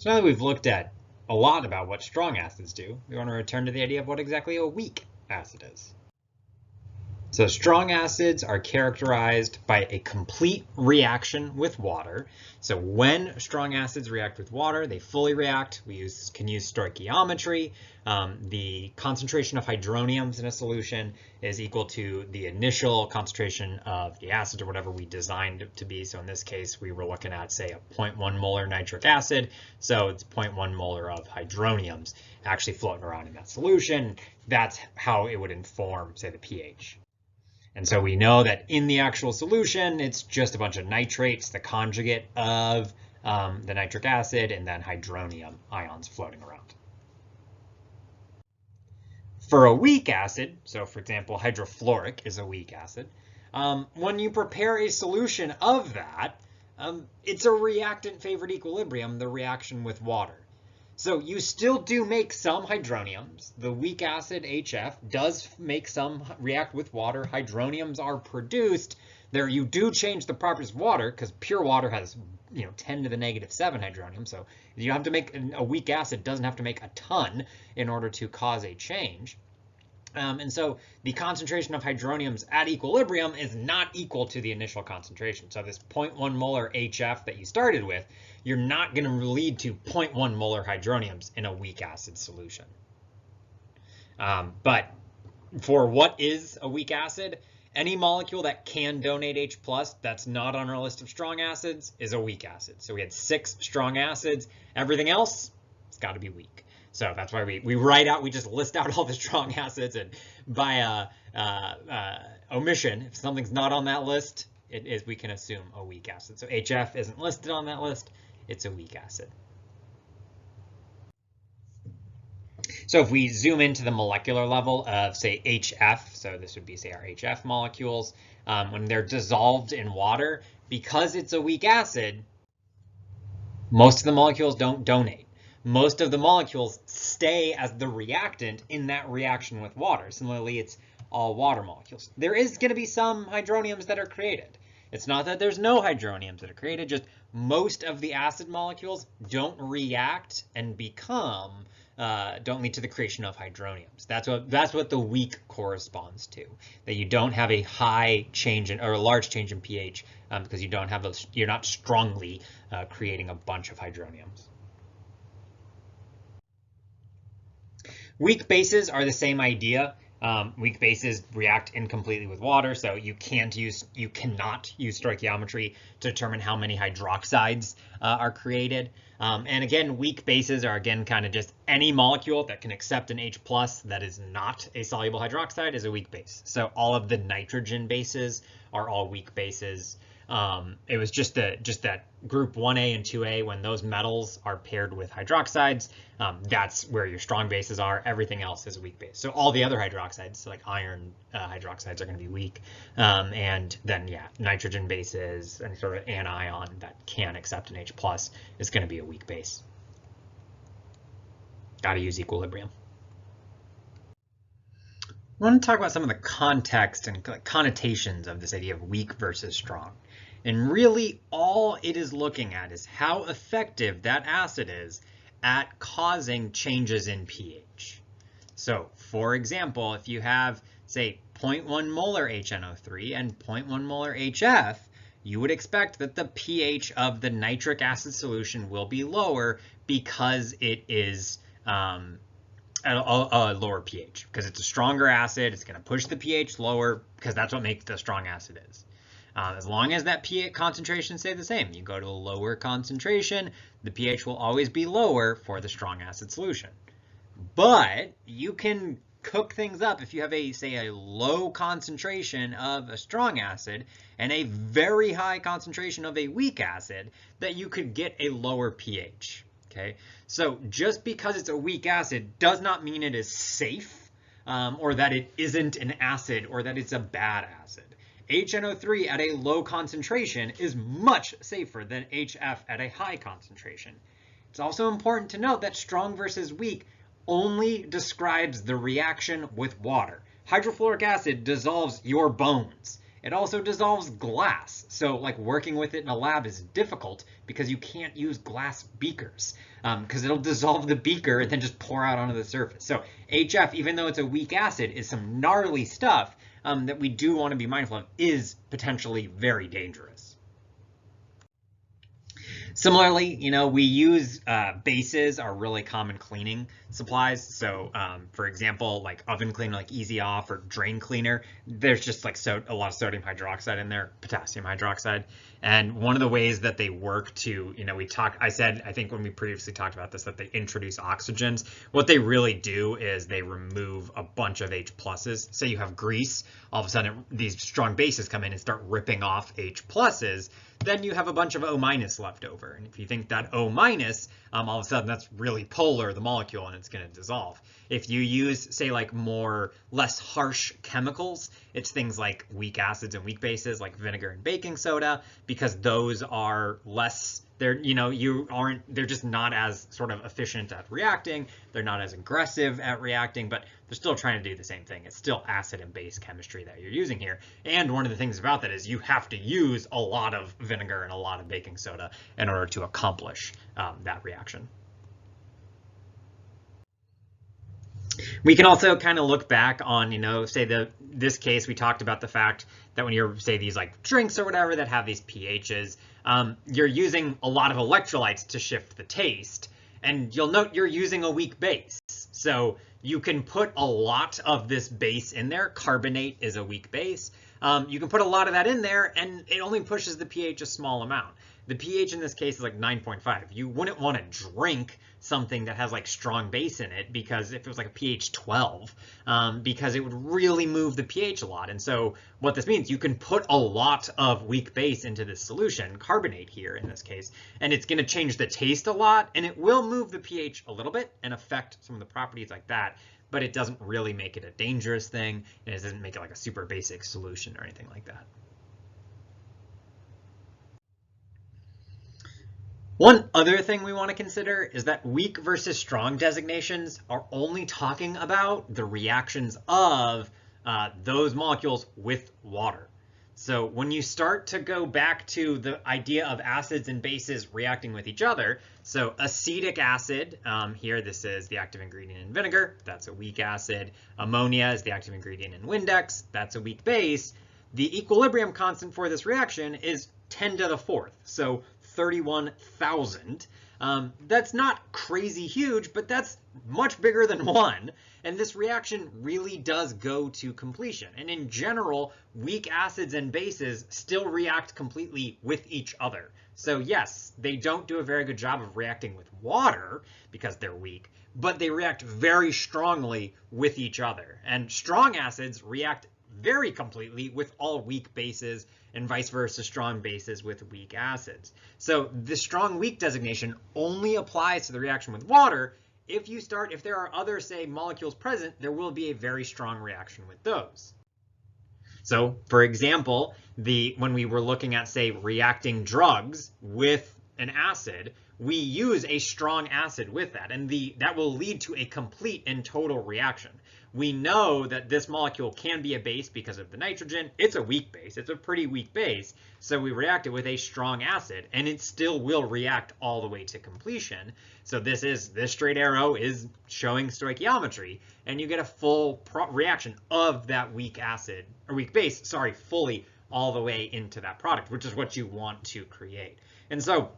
So now that we've looked at a lot about what strong acids do, we want to return to the idea of what exactly a weak acid is. So strong acids are characterized by a complete reaction with water. So when strong acids react with water, they fully react. We can use stoichiometry. The concentration of hydroniums in a solution is equal to the initial concentration of the acid or whatever we designed it to be. So in this case, we were looking at, say, a 0.1 molar nitric acid. So it's 0.1 molar of hydroniums actually floating around in that solution. That's how it would inform, say, the pH. And so we know that in the actual solution, it's just a bunch of nitrates, the conjugate of the nitric acid, and then hydronium ions floating around. For a weak acid, so for example, hydrofluoric is a weak acid, when you prepare a solution of that, it's a reactant-favored equilibrium, the reaction with water. So you still do make some hydroniums. The weak acid HF does make some react with water. Hydroniums are produced. There you do change the properties of water because pure water has 10 to the negative 7 hydronium. So you have to make a weak acid doesn't have to make a ton in order to cause a change. And so the concentration of hydroniums at equilibrium is not equal to the initial concentration. So this 0.1 molar HF that you started with, you're not going to lead to 0.1 molar hydroniums in a weak acid solution. But for what is a weak acid, any molecule that can donate H+, that's not on our list of strong acids, is a weak acid. So we had 6 strong acids. Everything else, it's got to be weak. So that's why we just list out all the strong acids, and by omission, if something's not on that list, we can assume a weak acid. So HF isn't listed on that list, it's a weak acid. So if we zoom into the molecular level of, say, HF, so this would be, say, our HF molecules, when they're dissolved in water, because it's a weak acid, most of the molecules don't donate. Most of the molecules stay as the reactant in that reaction with water. Similarly, it's all water molecules. There is going to be some hydroniums that are created. It's not that there's no hydroniums that are created, just most of the acid molecules don't react and don't lead to the creation of hydroniums. That's what the weak corresponds to. That you don't have a high change or a large change in pH because you don't have those. You're not strongly creating a bunch of hydroniums. Weak bases are the same idea. Weak bases react incompletely with water, so you cannot use stoichiometry to determine how many hydroxides are created. And again, weak bases are kind of just any molecule that can accept an H+ that is not a soluble hydroxide is a weak base. So all of the nitrogen bases are all weak bases. It was just that group 1A and 2A, when those metals are paired with hydroxides, that's where your strong bases are. Everything else is a weak base. So all the other hydroxides, so like iron hydroxides, are going to be weak. And then, nitrogen bases and sort of anion that can accept an H+ is going to be a weak base. Got to use equilibrium. I want to talk about some of the context and connotations of this idea of weak versus strong. And really all it is looking at is how effective that acid is at causing changes in pH. So for example, if you have, say, 0.1 molar HNO3 and 0.1 molar HF, you would expect that the pH of the nitric acid solution will be lower because it is at a lower pH. Because it's a stronger acid, it's going to push the pH lower because that's what makes the strong acid is. As long as that pH concentration stay the same, you go to a lower concentration, the pH will always be lower for the strong acid solution. But you can cook things up if you have say a low concentration of a strong acid and a very high concentration of a weak acid, that you could get a lower pH. Okay, so just because it's a weak acid does not mean it is safe or that it isn't an acid or that it's a bad acid. HNO3 at a low concentration is much safer than HF at a high concentration. It's also important to note that strong versus weak only describes the reaction with water. Hydrofluoric acid dissolves your bones. It also dissolves glass. So like working with it in a lab is difficult because you can't use glass beakers because it'll dissolve the beaker and then just pour out onto the surface. So HF, even though it's a weak acid, is some gnarly stuff that we do want to be mindful of, is potentially very dangerous. Similarly, we use bases are really common cleaning supplies. So for example, like oven cleaner, like Easy Off or drain cleaner, there's just like a lot of sodium hydroxide in there, potassium hydroxide. And one of the ways that they work to, I think when we previously talked about this, that they introduce oxygens. What they really do is they remove a bunch of H pluses. Say you have grease, all of a sudden these strong bases come in and start ripping off H pluses. Then you have a bunch of O minus left over. And if you think that O minus, all of a sudden that's really polar, the molecule, and it's going to dissolve. If you use, say, like less harsh chemicals, it's things like weak acids and weak bases like vinegar and baking soda, because those are less, they're just not as sort of efficient at reacting. They're not as aggressive at reacting, but they're still trying to do the same thing. It's still acid and base chemistry that you're using here. And one of the things about that is you have to use a lot of vinegar and a lot of baking soda in order to accomplish that reaction. We can also kind of look back on, this case, we talked about the fact that when you're, say, these like drinks or whatever that have these pHs, you're using a lot of electrolytes to shift the taste. And you'll note you're using a weak base. So you can put a lot of this base in there. Carbonate is a weak base. You can put a lot of that in there and it only pushes the pH a small amount. The pH in this case is like 9.5. You wouldn't want to drink something that has like strong base in it, because if it was like a pH 12, because it would really move the pH a lot. And so what this means, you can put a lot of weak base into this solution, carbonate here in this case, and it's going to change the taste a lot, and it will move the pH a little bit and affect some of the properties like that, but it doesn't really make it a dangerous thing, and it doesn't make it like a super basic solution or anything like that. One other thing we want to consider is that weak versus strong designations are only talking about the reactions of those molecules with water. So when you start to go back to the idea of acids and bases reacting with each other, so acetic acid, here this is the active ingredient in vinegar, that's a weak acid. Ammonia is the active ingredient in Windex, that's a weak base. The equilibrium constant for this reaction is 10 to the fourth, so 31,000. That's not crazy huge, but that's much bigger than 1. And this reaction really does go to completion. And in general, weak acids and bases still react completely with each other. So yes, they don't do a very good job of reacting with water because they're weak, but they react very strongly with each other. And strong acids react very completely with all weak bases, and vice versa, strong bases with weak acids. So the strong weak designation only applies to the reaction with water. If there are other, say, molecules present, there will be a very strong reaction with those. So for example, when we were looking at, say, reacting drugs with an acid, we use a strong acid with that, and that will lead to a complete and total reaction. We know that this molecule can be a base because of the nitrogen. It's a weak base. It's a pretty weak base. So we react it with a strong acid, and it still will react all the way to completion. So this straight arrow is showing stoichiometry, and you get a full reaction of that weak acid, or weak base, sorry, fully all the way into that product, which is what you want to create. And so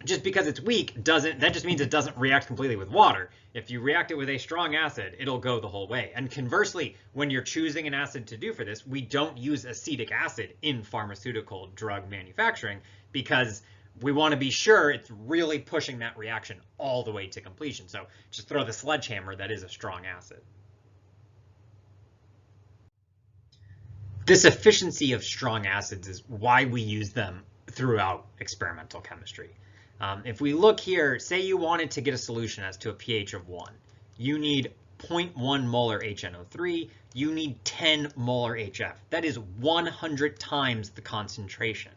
just because it's weak that just means it doesn't react completely with water. If you react it with a strong acid, it'll go the whole way. And conversely, when you're choosing an acid to do for this, we don't use acetic acid in pharmaceutical drug manufacturing because we want to be sure it's really pushing that reaction all the way to completion. So just throw the sledgehammer that is a strong acid. This efficiency of strong acids is why we use them throughout experimental chemistry. If we look here, say you wanted to get a solution as to a pH of 1. You need 0.1 molar HNO3. You need 10 molar HF. That is 100 times the concentration.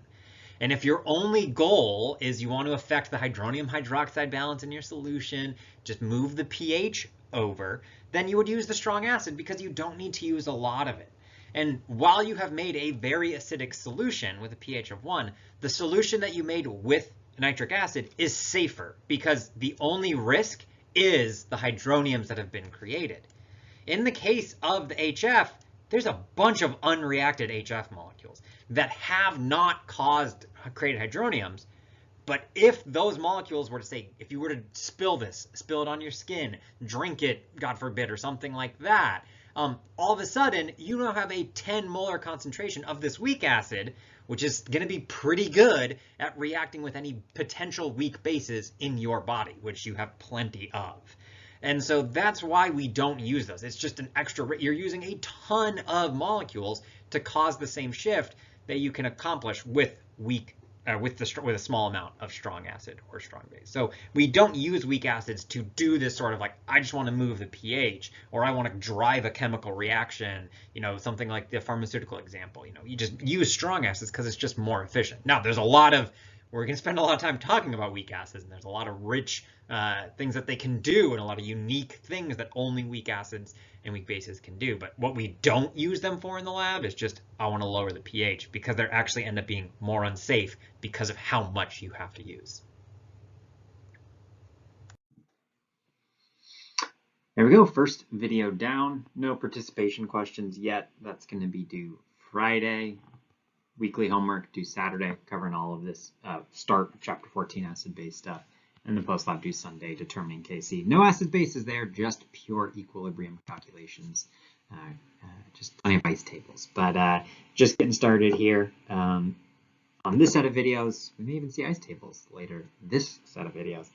And if your only goal is you want to affect the hydronium hydroxide balance in your solution, just move the pH over, then you would use the strong acid because you don't need to use a lot of it. And while you have made a very acidic solution with a pH of 1, the solution that you made with nitric acid is safer because the only risk is the hydroniums that have been created. In the case of the HF, there's a bunch of unreacted HF molecules that have not created hydroniums. But if those molecules were to say, if you were to spill it on your skin, drink it, God forbid, or something like that, all of a sudden you now have a 10 molar concentration of this weak acid, which is going to be pretty good at reacting with any potential weak bases in your body, which you have plenty of. And so that's why we don't use those. It's just an extra, you're using a ton of molecules to cause the same shift that you can accomplish with with a small amount of strong acid or strong base. So we don't use weak acids to do this sort of like, I just want to move the pH, or I want to drive a chemical reaction, something like the pharmaceutical example. You just use strong acids because it's just more efficient. Now, we're going to spend a lot of time talking about weak acids, and there's a lot of rich things that they can do and a lot of unique things that only weak acids and weak bases can do. But what we don't use them for in the lab is just, I want to lower the pH, because they actually end up being more unsafe because of how much you have to use. There we go, first video down. No participation questions yet. That's going to be due Friday. Weekly homework due Saturday, covering all of this start of chapter 14 acid-base stuff. And the post-lab due Sunday, determining KC. No acid bases there, just pure equilibrium calculations. Just plenty of ice tables. But just getting started here. On this set of videos, we may even see ice tables later, this set of videos.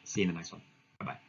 See you in the next one. Bye-bye.